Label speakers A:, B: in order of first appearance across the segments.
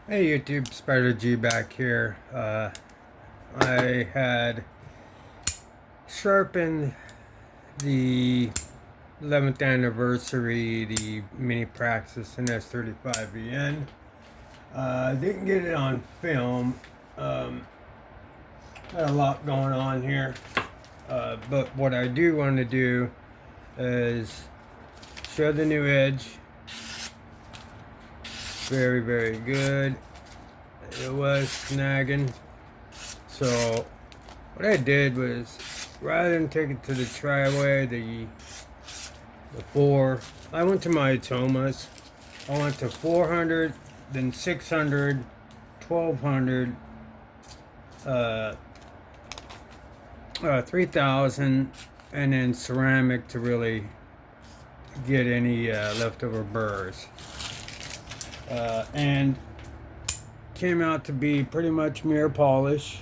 A: Hey YouTube, Spider G back here. I had sharpened the 11th anniversary, the mini Praxis and S35VN. Didn't get it on film. Had a lot going on here. But what I do want to do is show the new edge. Very, very good. It was snagging. So what I did was, rather than take it to the triway, the four, I went to my Tomas. I went to 400, then 600, 1200, 3000, and then ceramic to really get any leftover burrs. And came out to be pretty much mirror polish,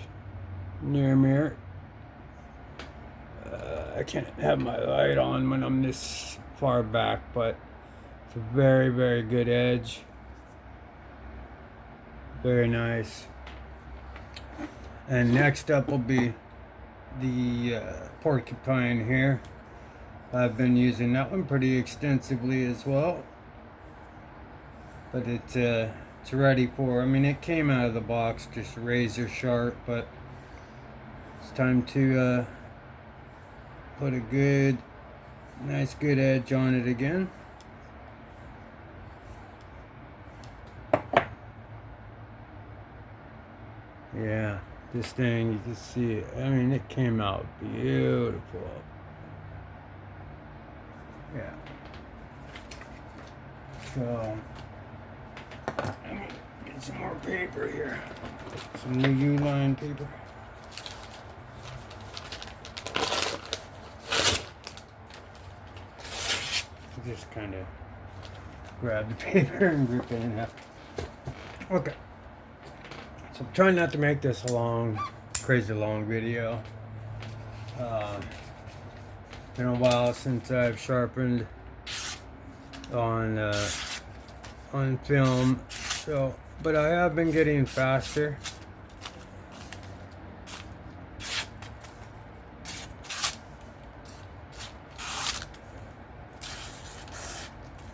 A: near mirror. I can't have my light on when I'm this far back, but it's a very, very good edge. Very nice. And next up will be the porcupine here. I've been using that one pretty extensively as well. But it's ready for, I mean, it came out of the box just razor sharp, but it's time to put a good, nice good edge on it again. Yeah, this thing, you can see it. I mean, it came out beautiful. Yeah. So, let me get some more paper here. Some new U-line paper. Just kind of grab the paper and grip it in half. Okay. So I'm trying not to make this a long, crazy long video. Been a while since I've sharpened on film. So, but I have been getting faster.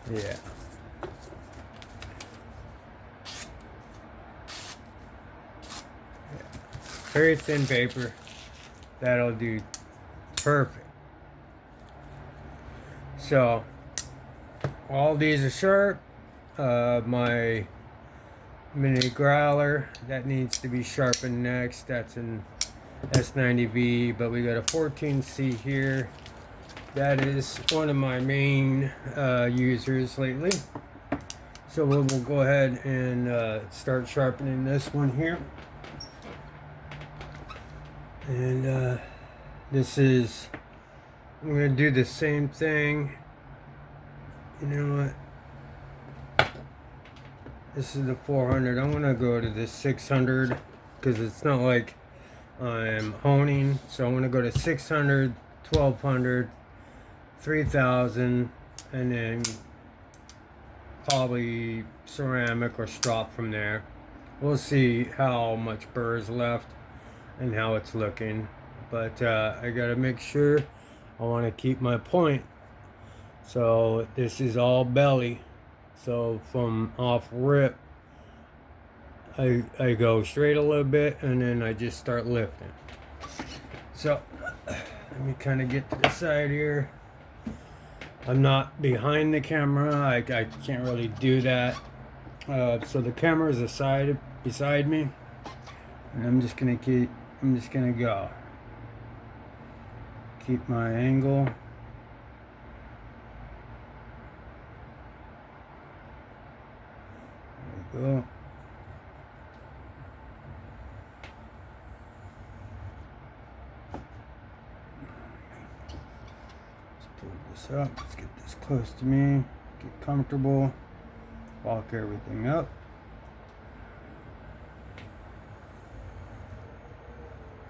A: Yeah. Very thin paper. That'll do perfect. So, all these are sharp. My mini growler, that needs to be sharpened next. That's an S90V, but we got a 14C here. That is one of my main users lately. So we'll go ahead and start sharpening this one here. And this is, I'm going to do the same thing. You know what? This is the 400. I'm going to go to the 600 because it's not like I'm honing. So I'm going to go to 600, 1200, 3000, and then probably ceramic or strop from there. We'll see how much burr is left and how it's looking, but I gotta make sure. I want to keep my point. So this is all belly, so from off rip I go straight a little bit and then I just start lifting. So let me kind of get to the side here. I'm not behind the camera. I can't really do that. So the camera is beside me, and I'm just gonna go. Keep my angle. There we go. Let's pull this up. Let's get this close to me. Get comfortable. Walk everything up.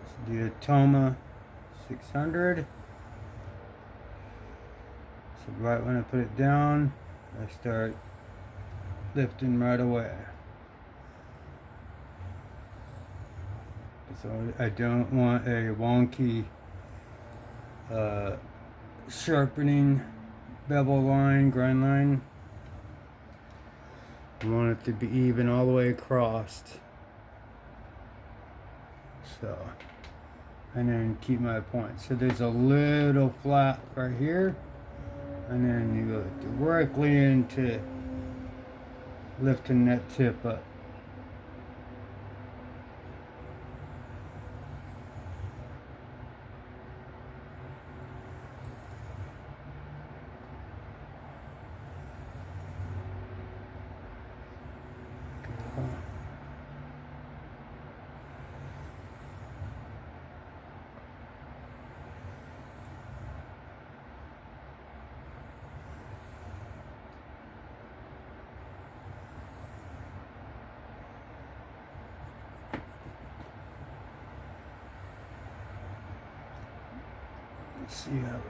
A: Let's do a Toma 600. So right when I put it down, I start lifting right away. So I don't want a wonky sharpening bevel line, grind line. I want it to be even all the way across. So, and then keep my point. So there's a little flap right here, and then you go directly into lifting that tip up. Let's see how we're doing.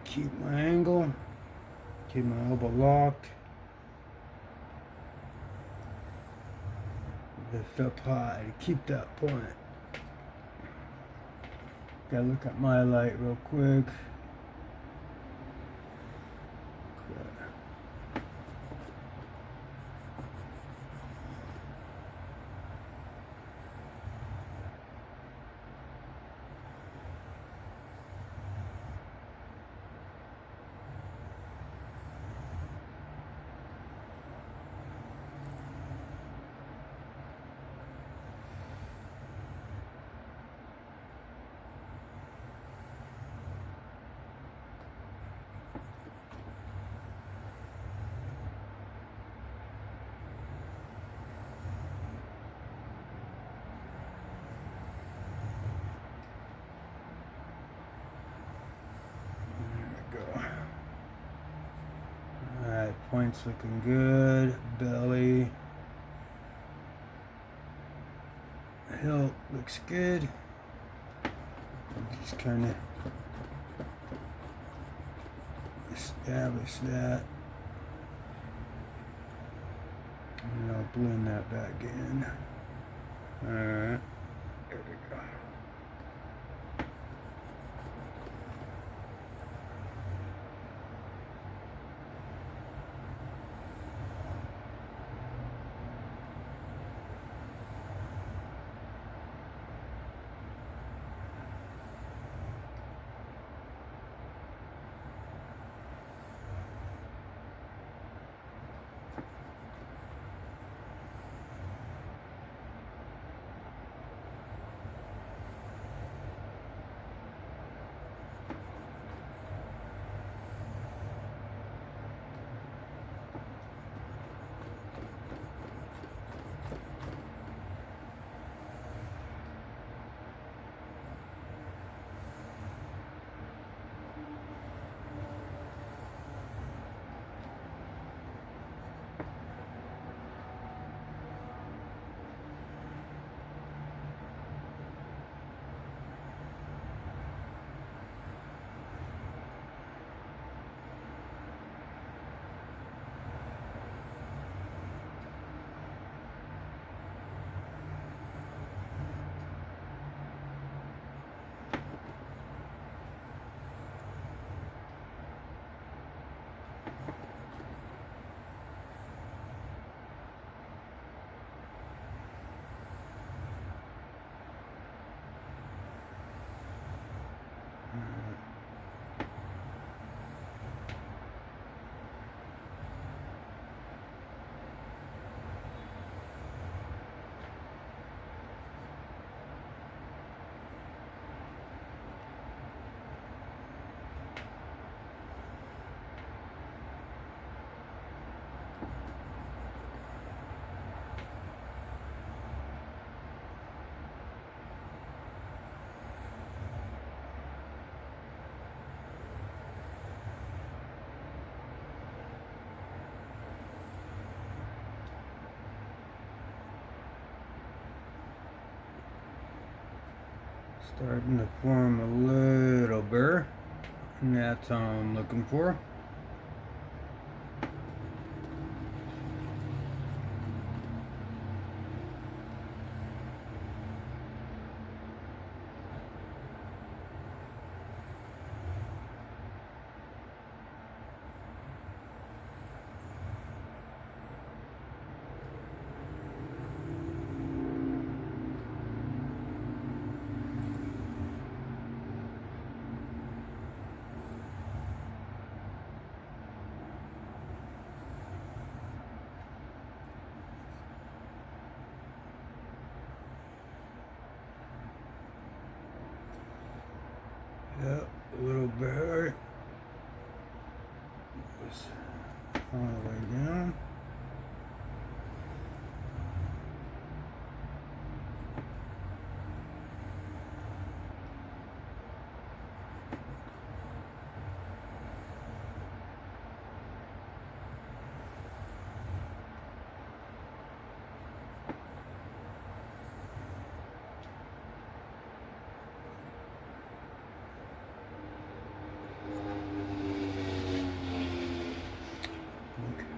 A: Keep my angle, keep my elbow locked, lift up high to keep that point. Gotta look at my light real quick. Alright, points looking good. Belly. Hilt looks good. Just kind of establish that. And I'll blend that back in. Alright, there we go. Starting to form a little burr, and that's all I'm looking for. Yep, a little bit. All the way down.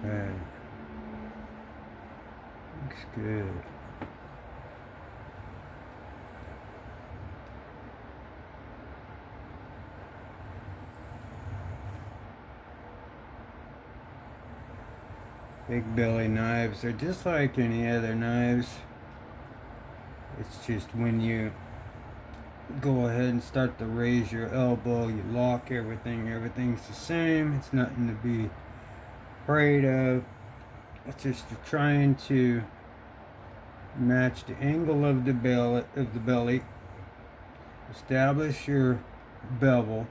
A: Okay. Looks good. Big belly knives are just like any other knives. It's just when you go ahead and start to raise your elbow, you lock everything. Everything's the same. It's nothing to be afraid of. It's just you're trying to match the angle of the belly, establish your bevel,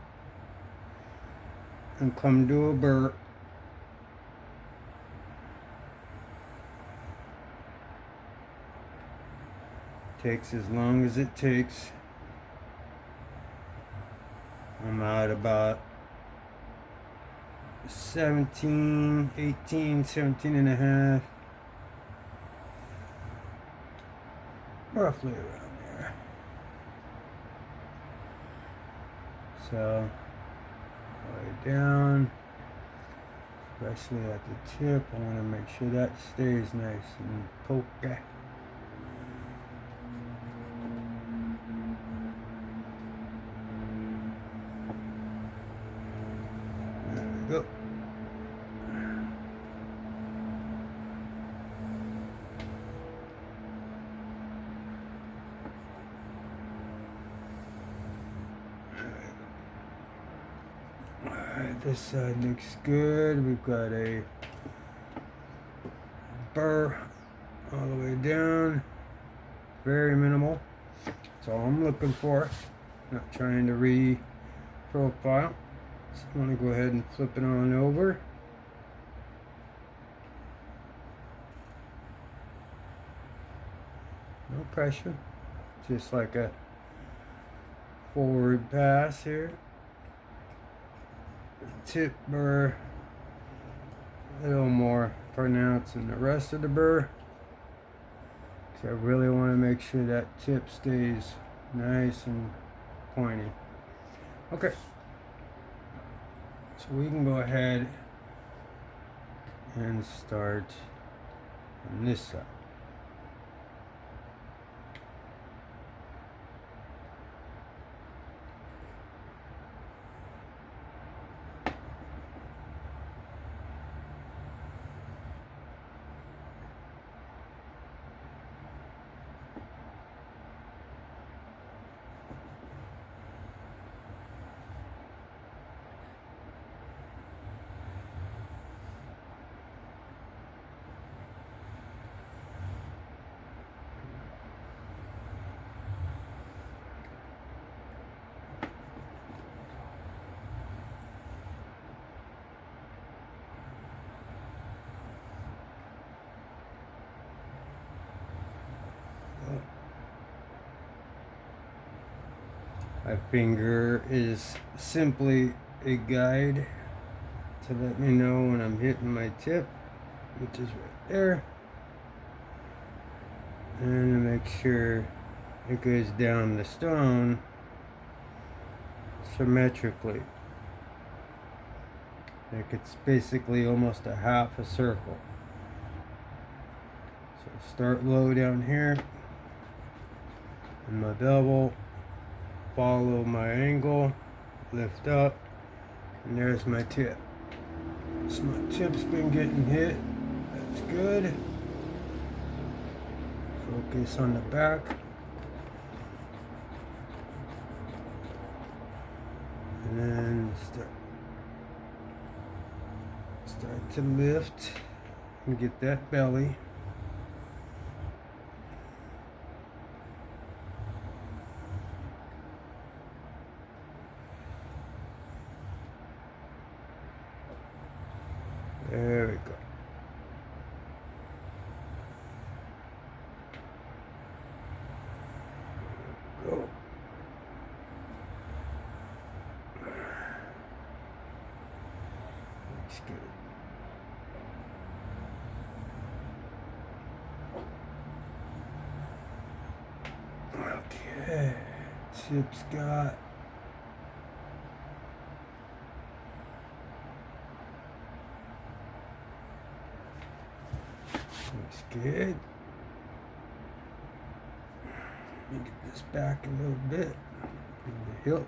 A: and come to a burr. Takes as long as it takes. I'm at about 17, 18, 17 and a half. Roughly around there. So, way down, especially at the tip, I want to make sure that stays nice and pokey. There we go. Alright, this side looks good. We've got a burr all the way down. Very minimal. That's all I'm looking for. Not trying to re-profile. Just want to go ahead and flip it on over. No pressure. Just like a forward pass here. Tip burr a little more pronounced than the rest of the burr. So I really want to make sure that tip stays nice and pointy. Okay. So we can go ahead and start on this side. My finger is simply a guide to let me know when I'm hitting my tip, which is right there, and to make sure it goes down the stone symmetrically. Like it's basically almost a half a circle. So start low down here and my bevel, follow my angle, lift up, and there's my tip. So my tip's been getting hit. That's good. Focus on the back. And then start to lift and get that belly. There we go. Go. Looks good. Okay, tip's got looks good. Let me get this back a little bit. In the hip.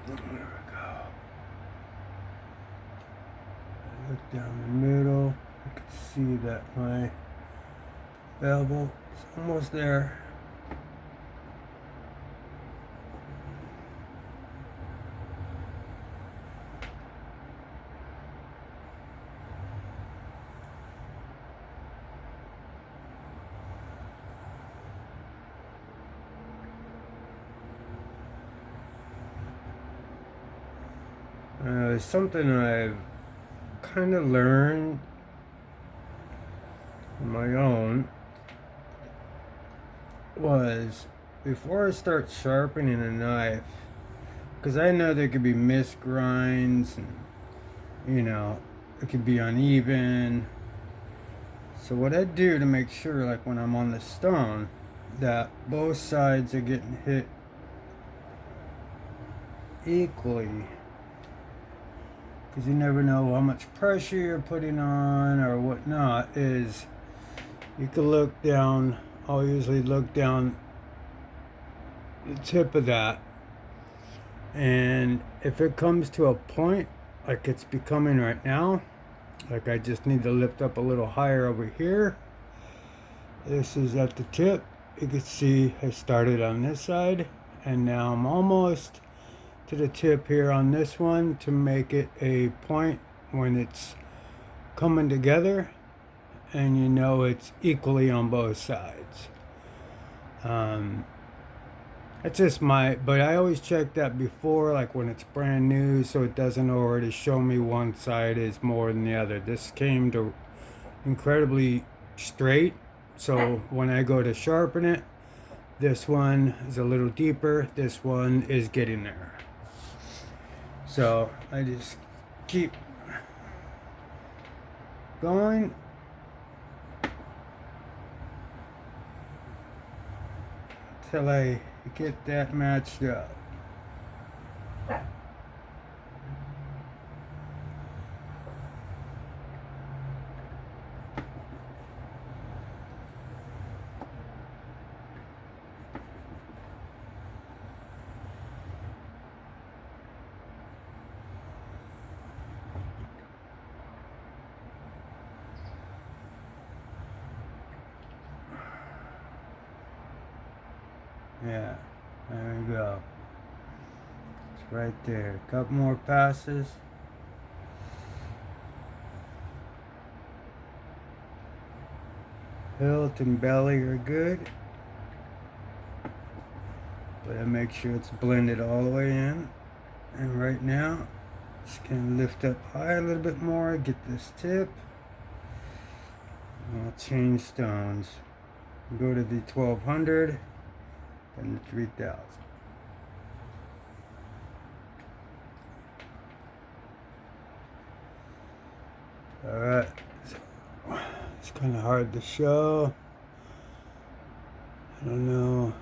A: There we go. Look down the middle. You can see that my bevel is almost there. Something I've kind of learned on my own was before I start sharpening a knife, because I know there could be missed grinds and it could be uneven. So what I do to make sure, like when I'm on the stone, that both sides are getting hit equally, because you never know how much pressure you're putting on or whatnot, is you can look down. I'll usually look down the tip of that, and if it comes to a point like it's becoming right now, like I just need to lift up a little higher over here. This is at the tip. You can see I started on this side and now I'm almost to the tip here on this one to make it a point when it's coming together and it's equally on both sides. That's just but I always check that before, like when it's brand new, so it doesn't already show me one side is more than the other. This came to incredibly straight, so when I go to sharpen it, this one is a little deeper, this one is getting there. So I just keep going till I get that matched up. Yeah, there we go. It's right there. A couple more passes. hilt and belly are good, but I make sure it's blended all the way in. And right now, just gonna lift up high a little bit more, get this tip. And I'll change stones. Go to the 1200 and the 3000. Alright, so it's kind of hard to show. I don't know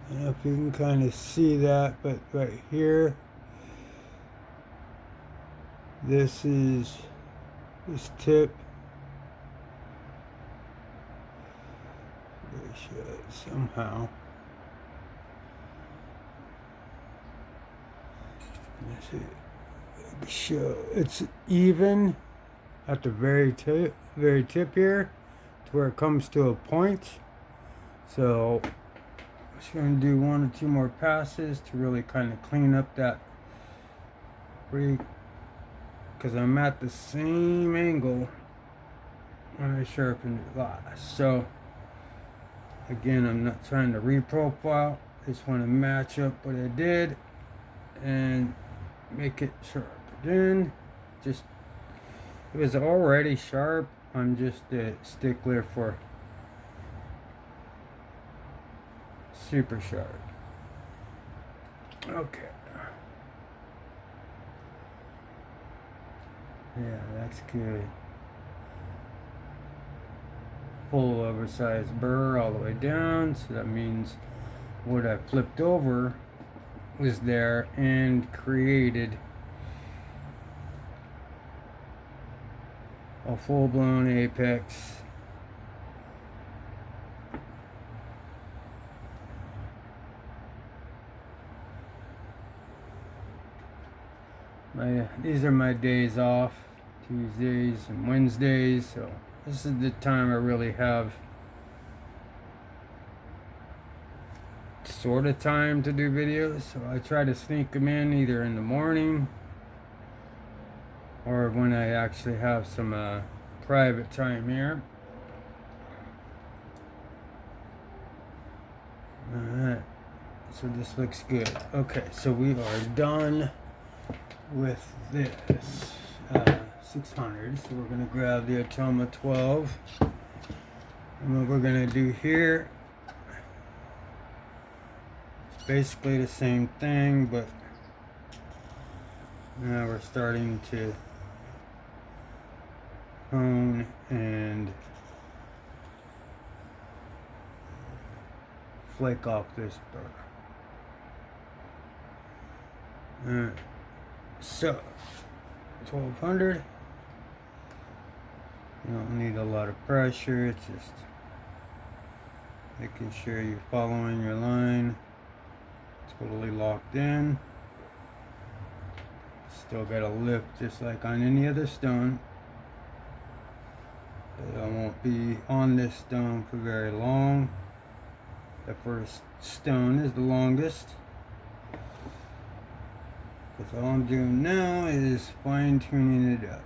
A: if you can kind of see that, but right here, this is this tip. Somehow. Let's see. Show it's even at the very tip here to where it comes to a point. So I'm just going to do 1 or 2 more passes to really kind of clean up that freak, because I'm at the same angle when I sharpened it last. So again, I'm not trying to reprofile, just want to match up what I did and make it sharp. Then just, it was already sharp, I'm just a stickler for super sharp. Okay. Yeah, that's good. Full oversized burr all the way down, so that means what I flipped over was there and created a full-blown apex. These are my days off, Tuesdays and Wednesdays, so this is the time I really have sort of time to do videos. So I try to sneak them in either in the morning or when I actually have some private time here. Alright, so this looks good. Okay, so we are done with this 600. So we're going to grab the Otoma 12. And what we're going to do here, it's basically the same thing, but now we're starting to hone and flake off this burr. Alright, so 1200. You don't need a lot of pressure, it's just making sure you're following your line. Totally locked in. Still got to lift just like on any other stone. But I won't be on this stone for very long. The first stone is the longest. Because all I'm doing now is fine tuning it up.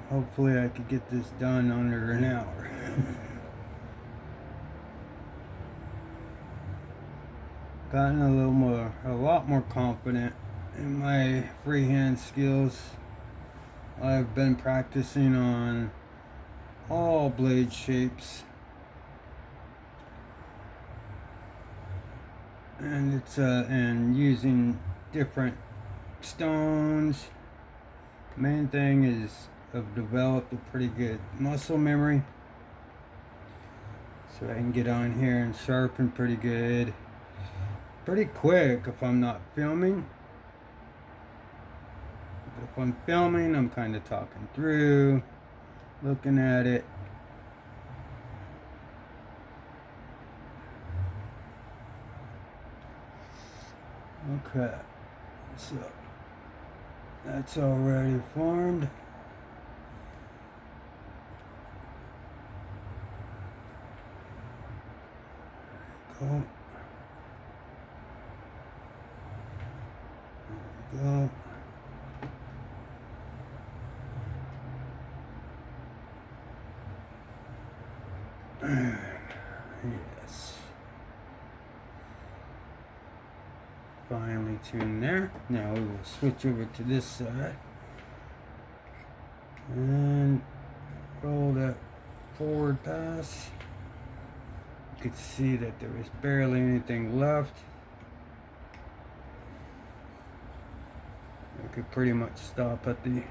A: Hopefully I could get this done under an hour. Gotten a lot more confident in my freehand skills. I've been practicing on all blade shapes, and it's and using different stones. Main thing is I've developed a pretty good muscle memory, so I can get on here and sharpen pretty good, pretty quick if I'm not filming. But if I'm filming, I'm kind of talking through, looking at it. Okay, so that's already formed. Go. There we go. Yes. Finally tuned there. Now we will switch over to this side and roll that forward pass. You could see that there was barely anything left. I could pretty much stop at the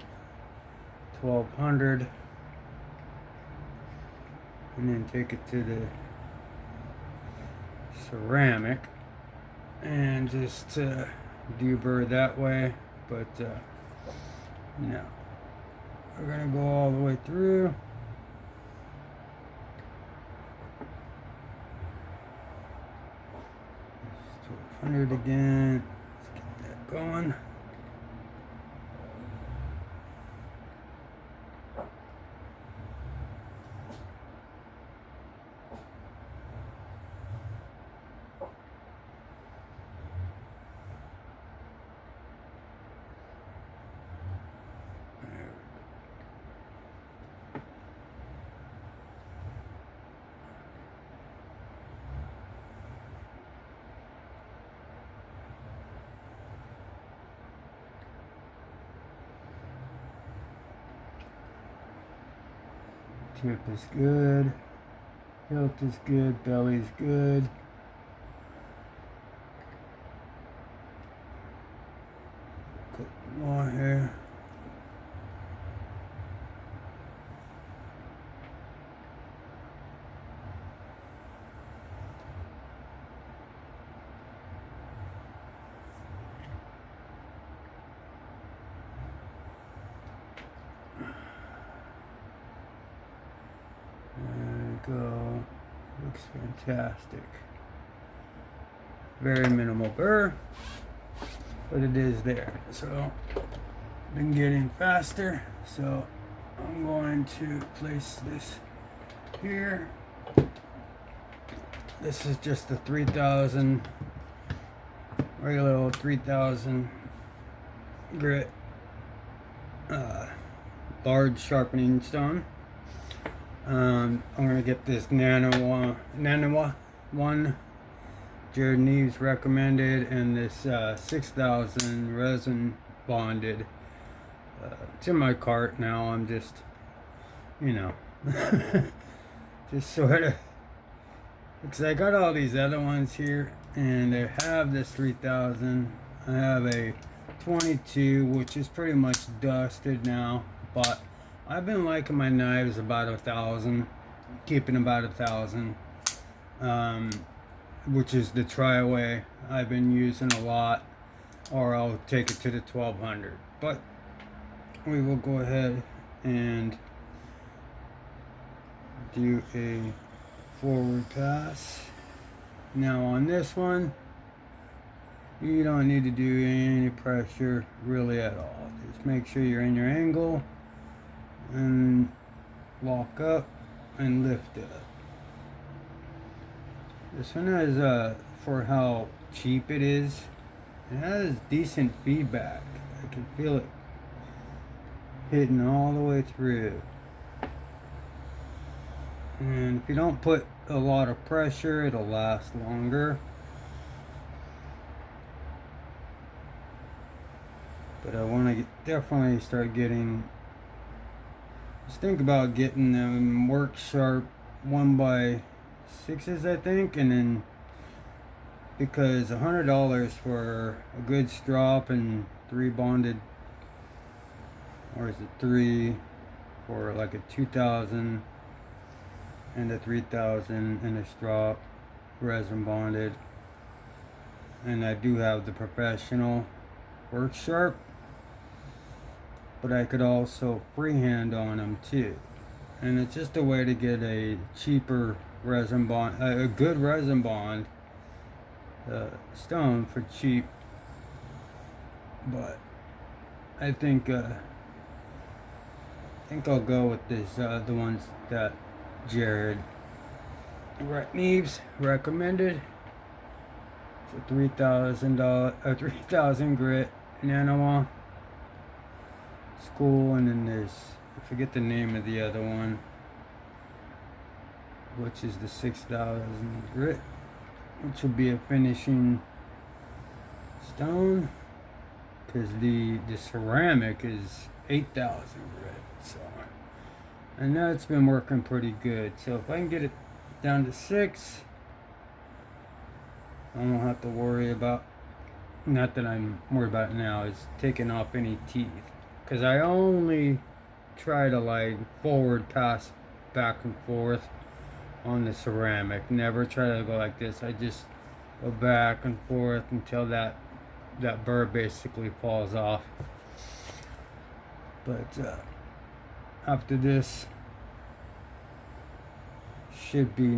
A: 1200 and then take it to the ceramic and just deburr that way. But no, we're gonna go all the way through. It's 1200 again. Let's get that going. Tip is good, hilt is good, belly's good. Couple more here. Go. Looks fantastic. Very minimal burr, but it is there. So been getting faster. So I'm going to place this here. This is just a 3000 regular old 3000 grit large sharpening stone. I'm gonna get this Nano one Jared Neves recommended, and this 6000 resin bonded. It's in my cart now. I'm just, you know, just sort of, because I got all these other ones here, and I have this 3000. I have a 22, which is pretty much dusted now, but I've been liking my knives about 1000, keeping about 1000, which is the tri-away I've been using a lot, or I'll take it to the 1200. But we will go ahead and do a forward pass. Now on this one, you don't need to do any pressure really at all. Just make sure you're in your angle and lock up and lift it up. This one has for how cheap it is, it has decent feedback. I can feel it hitting all the way through. And if you don't put a lot of pressure, it'll last longer. But I want to definitely start getting, just think about getting them work sharp 1x6s, I think, and then, because $100 for a good strop and 3 bonded, or is it 3 for like a 2000 and a 3000 and a strop resin bonded. And I do have the professional work sharp, but I could also freehand on them too. And it's just a way to get a cheaper resin bond, a good resin bond stone for cheap. But I think I'll go with this, the ones that Jared Neves recommended. It's a $3,000, 3000 grit Nano school, and then there's, I forget the name of the other one. which is the 6,000 grit, which will be a finishing stone, because the ceramic is 8,000 grit. So, and that's been working pretty good. So if I can get it down to 6, I don't have to worry about, not that I'm worried about it now, is taking off any teeth, because I only try to like forward pass back and forth on the ceramic. Never try to go like this. I just go back and forth until that burr basically falls off. But after this, should be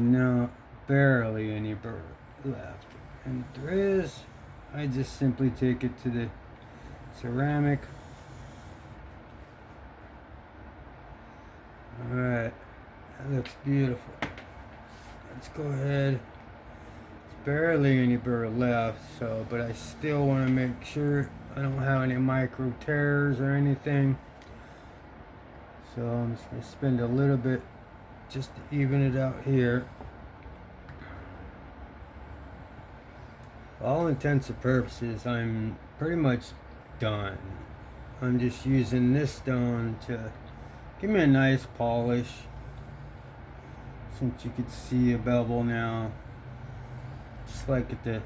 A: barely any burr left. And if there is, I just simply take it to the ceramic. Alright, that looks beautiful. Let's go ahead. There's barely any burr left, so, but I still want to make sure I don't have any micro tears or anything. So I'm just going to spend a little bit just to even it out here. For all intents and purposes, I'm pretty much done. I'm just using this stone to give me a nice polish. Since you could see a bevel now, just like it to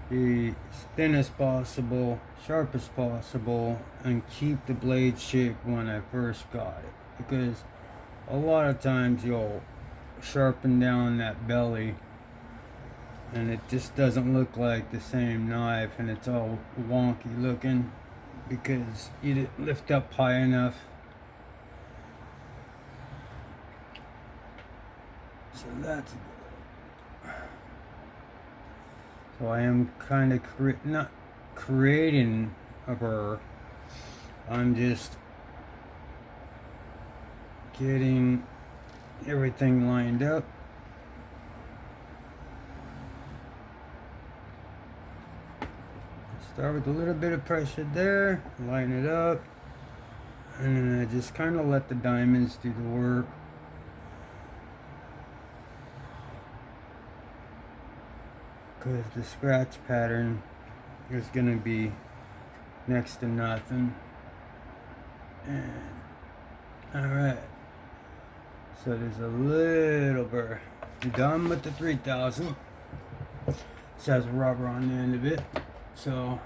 A: be as thin as possible, sharp as possible, and keep the blade shape when I first got it. Because a lot of times you'll sharpen down that belly and it just doesn't look like the same knife, and it's all wonky looking because you didn't lift up high enough. So that's good. So I am kind of not creating a burr. I'm just getting everything lined up. Start with a little bit of pressure there, line it up, and then I just kind of let the diamonds do the work. Because the scratch pattern is going to be next to nothing. And alright, so there's a little burr. I'm done with the 3,000. This has rubber on the end of it. So,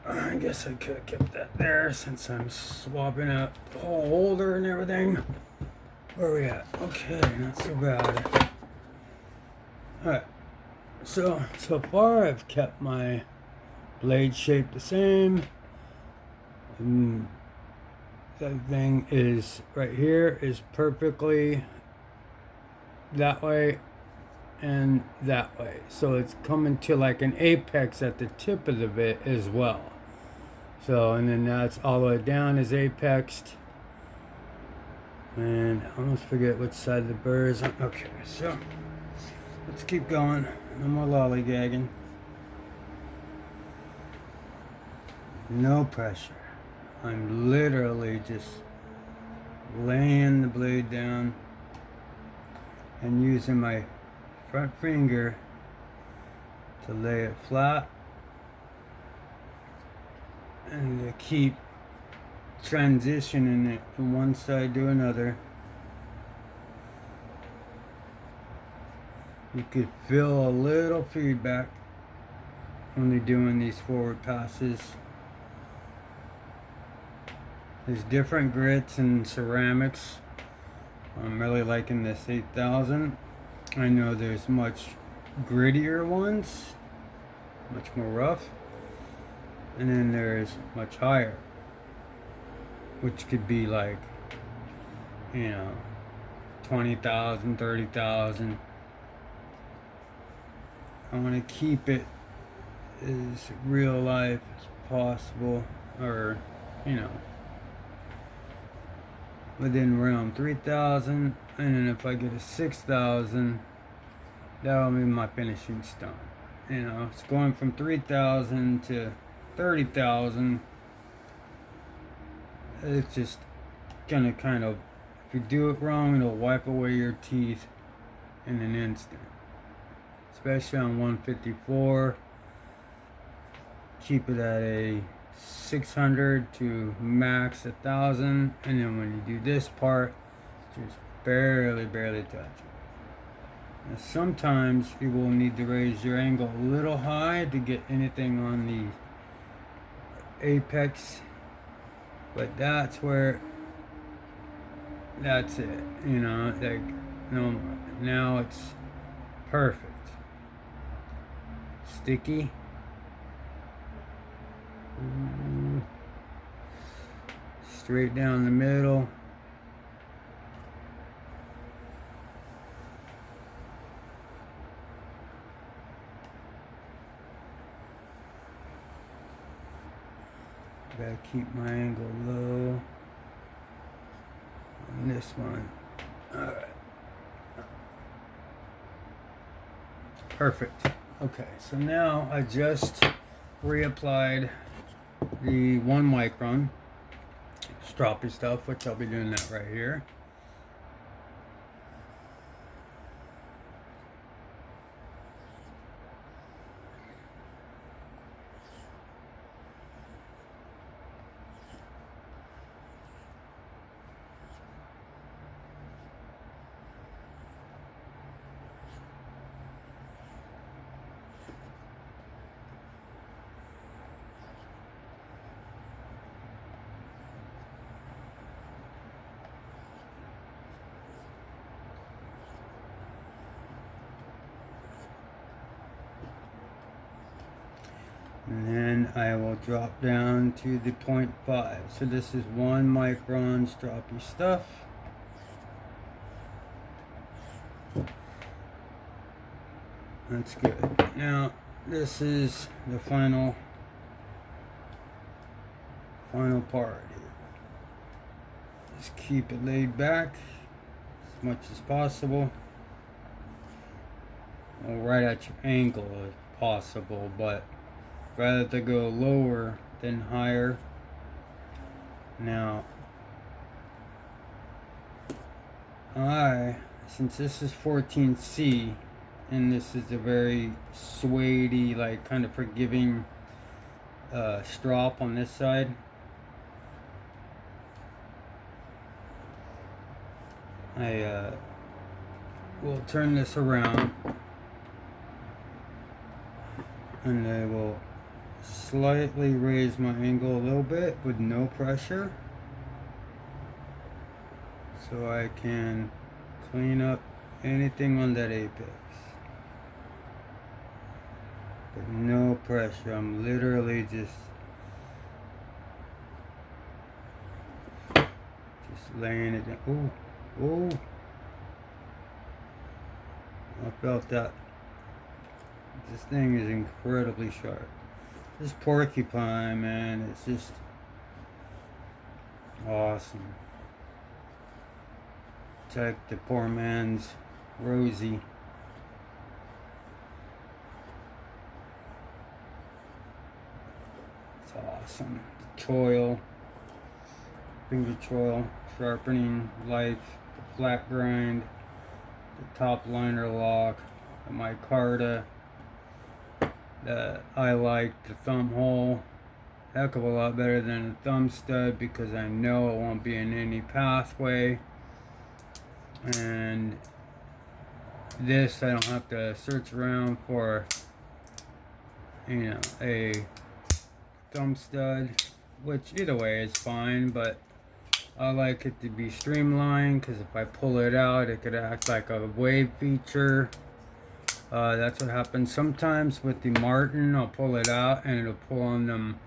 A: I guess I could have kept that there since I'm swapping out the whole holder and everything. Where are we at? Okay, not so bad. Alright, so far I've kept my blade shape the same. That thing is right here is perfectly that way and that way, so it's coming to like an apex at the tip of the bit as well. So, and then that's all the way down is apexed, and I almost forget which side the burr is on. Okay, so let's keep going. No more lollygagging. No pressure. I'm literally just laying the blade down and using my front finger to lay it flat and to keep transitioning it from one side to another. You could feel a little feedback when you're doing these forward passes. There's different grits and ceramics. I'm really liking this 8,000. I know there's much grittier ones, much more rough, and then there's much higher, which could be like, 20,000, 30,000. I want to keep it as real life as possible, or, within realm. 3,000, and then if I get a 6,000, that'll be my finishing stone. It's going from 3,000 to 30,000. It's just gonna kind of If you do it wrong, it'll wipe away your teeth in an instant. Especially on 154. Keep it at a 600 to max 1,000, and then when you do this part, just barely touch it. Now, sometimes you will need to raise your angle a little high to get anything on the apex, but that's it, you know, like, no, now it's perfect. Sticky. Straight down the middle. Gotta keep my angle low on this one. Alright. Perfect. Okay, so now I just reapplied the 1 micron stroppy stuff, which I'll be doing that right here. And then I will drop down to the 0.5. So this is 1 micron stroppy stuff. That's good. Now this is the final part here. Just keep it laid back as much as possible. Well, right at your angle if possible, but rather to go lower than higher. Now, since this is 14C, and this is a very suede-y, like kind of forgiving strop on this side, I will turn this around, and I will slightly raise my angle a little bit with no pressure, so I can clean up anything on that apex. But no pressure. I'm literally just laying it down. Ooh. I felt that. This thing is incredibly sharp. This porcupine, man, it's just awesome. It's like the poor man's Rosie. It's awesome. The choil, finger choil, sharpening, life, the flat grind, the top liner lock, the micarta. I like the thumb hole heck of a lot better than a thumb stud because I know it won't be in any pathway, and this I don't have to search around for, you know, a thumb stud, which either way is fine, but I like it to be streamlined because if I pull it out it could act like a wave feature. That's what happens sometimes with the Martin. I'll pull it out and it'll pull on them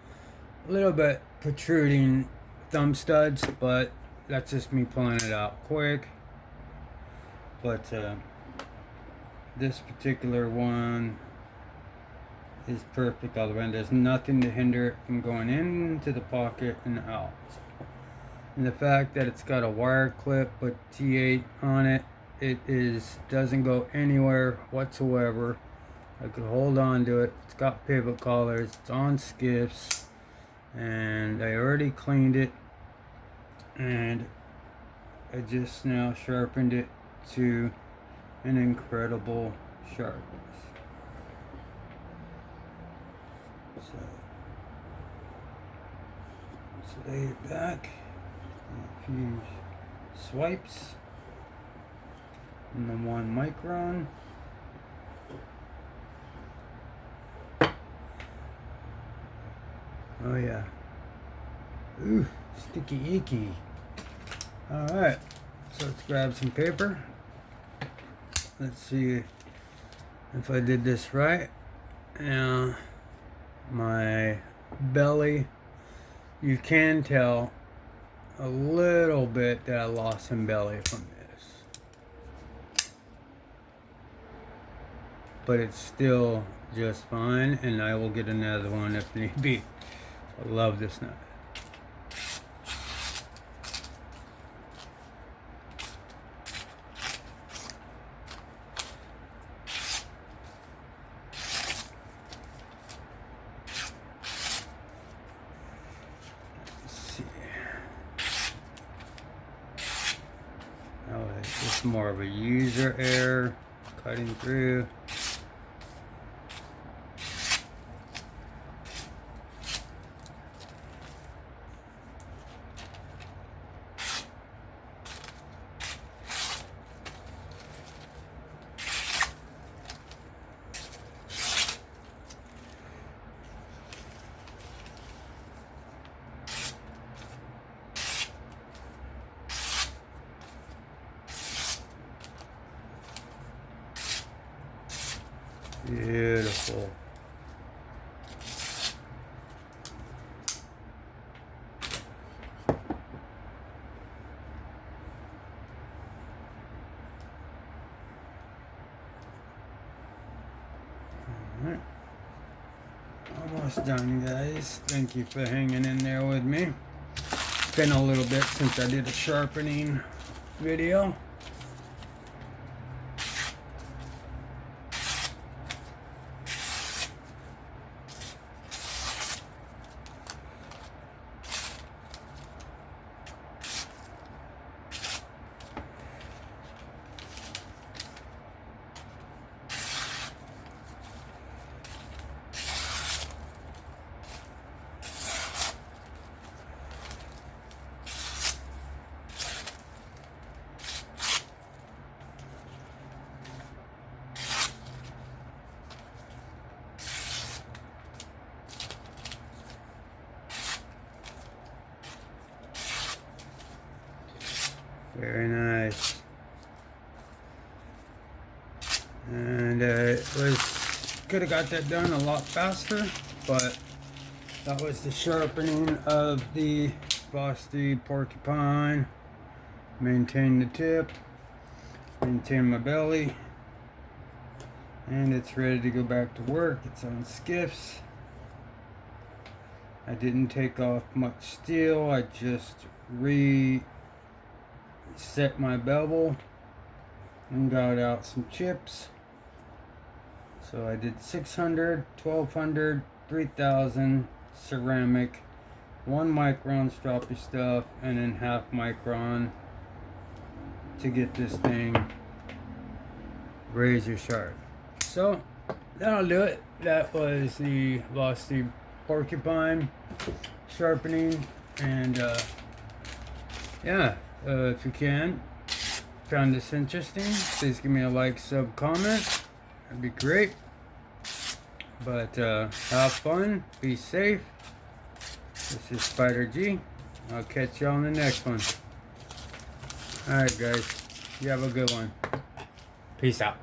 A: a little bit protruding thumb studs, but that's just me pulling it out quick. But this particular one is perfect all around. There's nothing to hinder it from going into the pocket and out. And the fact that it's got a wire clip with T8 on it, doesn't go anywhere whatsoever. I could hold on to it. It's got pivot collars. It's on skiffs, and I already cleaned it. And I just now sharpened it to an incredible sharpness. So let's lay it back, a few swipes in the 1 micron. Oh yeah. Ooh, sticky icky. Alright, so let's grab some paper. Let's see if I did this right. Now, my belly, you can tell a little bit that I lost some belly from this. But it's still just fine, and I will get another one if need be. I love this knife. Oh, it's just more of a user error cutting through. Beautiful. Alright. Almost done, guys. Thank you for hanging in there with me. It's been a little bit since I did a sharpening video. Very nice. And could have got that done a lot faster, but that was the sharpening of the Vosteed Porcupine. Maintain the tip, maintain my belly, and it's ready to go back to work. It's on skiffs. I didn't take off much steel. I just set my bevel and got out some chips. So I did 600, 1200, 3000 ceramic, 1 micron stroppy stuff, and then half micron to get this thing razor sharp. So that'll do it. That was the Vosteed Porcupine sharpening, and yeah. If you found this interesting, please give me a like, sub, comment. That'd be great. But have fun, be safe. This is Spider G. I'll catch you on the next one. Alright guys, you have a good one. Peace out.